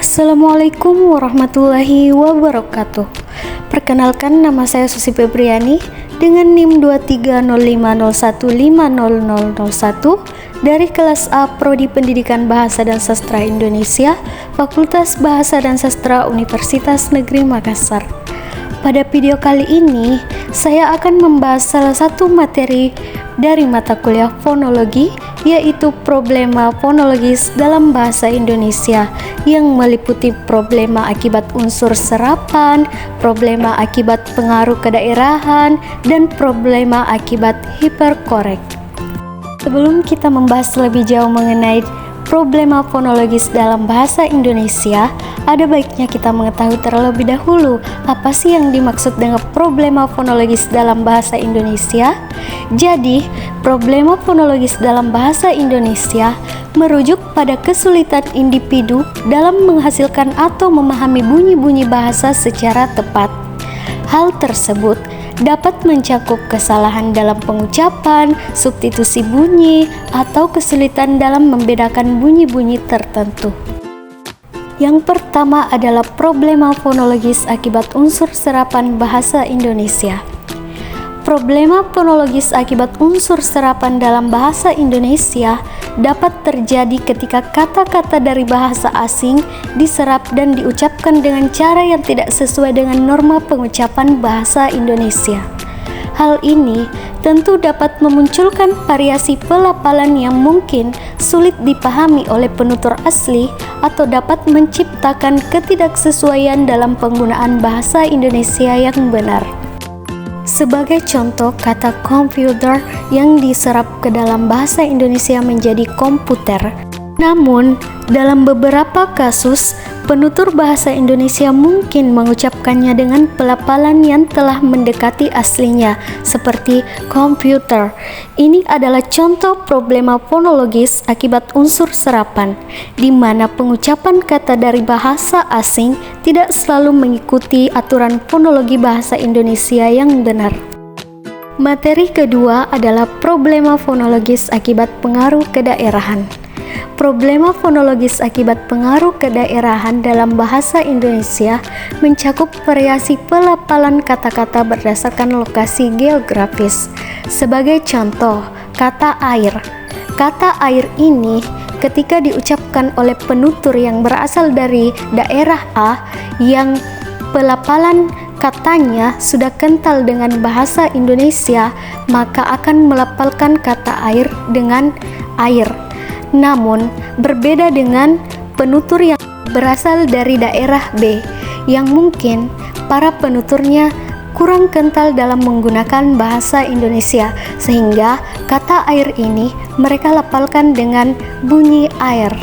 Assalamualaikum warahmatullahi wabarakatuh. Perkenalkan, nama saya Susi Febriani dengan NIM 2305015001 dari kelas A Prodi Pendidikan Bahasa dan Sastra Indonesia, Fakultas Bahasa dan Sastra Universitas Negeri Makassar. Pada video kali ini, saya akan membahas salah satu materi dari mata kuliah fonologi, yaitu problema fonologis dalam bahasa Indonesia yang meliputi problema akibat unsur serapan, problema akibat pengaruh kedaerahan, dan problema akibat hiperkorek. Sebelum kita membahas lebih jauh mengenai problema fonologis dalam bahasa Indonesia, ada baiknya kita mengetahui terlebih dahulu apa sih yang dimaksud dengan problema fonologis dalam bahasa Indonesia. Jadi, problema fonologis dalam bahasa Indonesia merujuk pada kesulitan individu dalam menghasilkan atau memahami bunyi-bunyi bahasa secara tepat. Hal tersebut dapat mencakup kesalahan dalam pengucapan, substitusi bunyi, atau kesulitan dalam membedakan bunyi-bunyi tertentu. Yang pertama adalah problema fonologis akibat unsur serapan bahasa Indonesia. Problema fonologis akibat unsur serapan dalam bahasa Indonesia dapat terjadi ketika kata-kata dari bahasa asing diserap dan diucapkan dengan cara yang tidak sesuai dengan norma pengucapan bahasa Indonesia. Hal ini tentu dapat memunculkan variasi pelafalan yang mungkin sulit dipahami oleh penutur asli atau dapat menciptakan ketidaksesuaian dalam penggunaan bahasa Indonesia yang benar. Sebagai contoh, kata komputer yang diserap ke dalam bahasa Indonesia menjadi komputer. Namun, dalam beberapa kasus, penutur bahasa Indonesia mungkin mengucapkannya dengan pelafalan yang telah mendekati aslinya, seperti komputer. Ini adalah contoh problema fonologis akibat unsur serapan, di mana pengucapan kata dari bahasa asing tidak selalu mengikuti aturan fonologi bahasa Indonesia yang benar. Materi kedua adalah problema fonologis akibat pengaruh kedaerahan. Problema fonologis akibat pengaruh kedaerahan dalam bahasa Indonesia mencakup variasi pelafalan kata-kata berdasarkan lokasi geografis. Sebagai contoh, kata air. Kata air ini ketika diucapkan oleh penutur yang berasal dari daerah A yang pelafalan katanya sudah kental dengan bahasa Indonesia, maka akan melafalkan kata air dengan air. Namun, berbeda dengan penutur yang berasal dari daerah B, yang mungkin para penuturnya kurang kental dalam menggunakan bahasa Indonesia, sehingga kata air ini mereka lafalkan dengan bunyi air.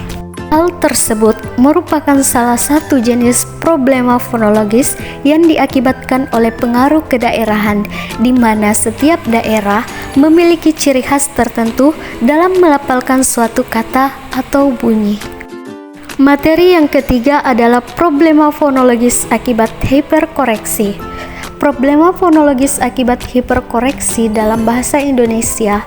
Hal tersebut merupakan salah satu jenis problema fonologis yang diakibatkan oleh pengaruh kedaerahan, di mana setiap daerah memiliki ciri khas tertentu dalam melafalkan suatu kata atau bunyi. Materi yang ketiga adalah problema fonologis akibat hiperkoreksi. Problema fonologis akibat hiperkoreksi dalam bahasa Indonesia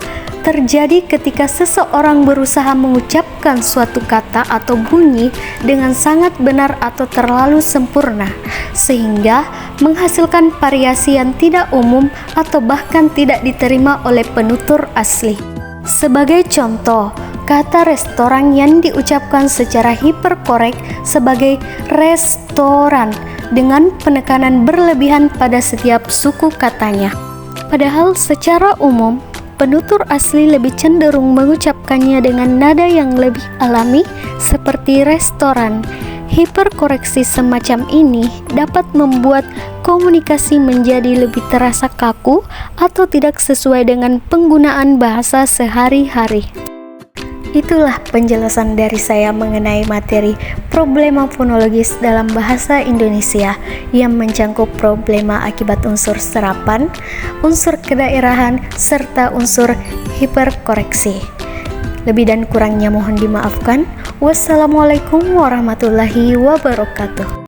terjadi ketika seseorang berusaha mengucapkan suatu kata atau bunyi dengan sangat benar atau terlalu sempurna, sehingga menghasilkan variasi yang tidak umum atau bahkan tidak diterima oleh penutur asli. Sebagai contoh, kata restoran yang diucapkan secara hiperkorek sebagai restoran dengan penekanan berlebihan pada setiap suku katanya. Padahal secara umum, penutur asli lebih cenderung mengucapkannya dengan nada yang lebih alami seperti restoran. Hiperkoreksi semacam ini dapat membuat komunikasi menjadi lebih terasa kaku atau tidak sesuai dengan penggunaan bahasa sehari-hari. Itulah penjelasan dari saya mengenai materi problema fonologis dalam bahasa Indonesia yang mencakup problema akibat unsur serapan, unsur kedaerahan, serta unsur hiperkoreksi. Lebih dan kurangnya mohon dimaafkan. Wassalamualaikum warahmatullahi wabarakatuh.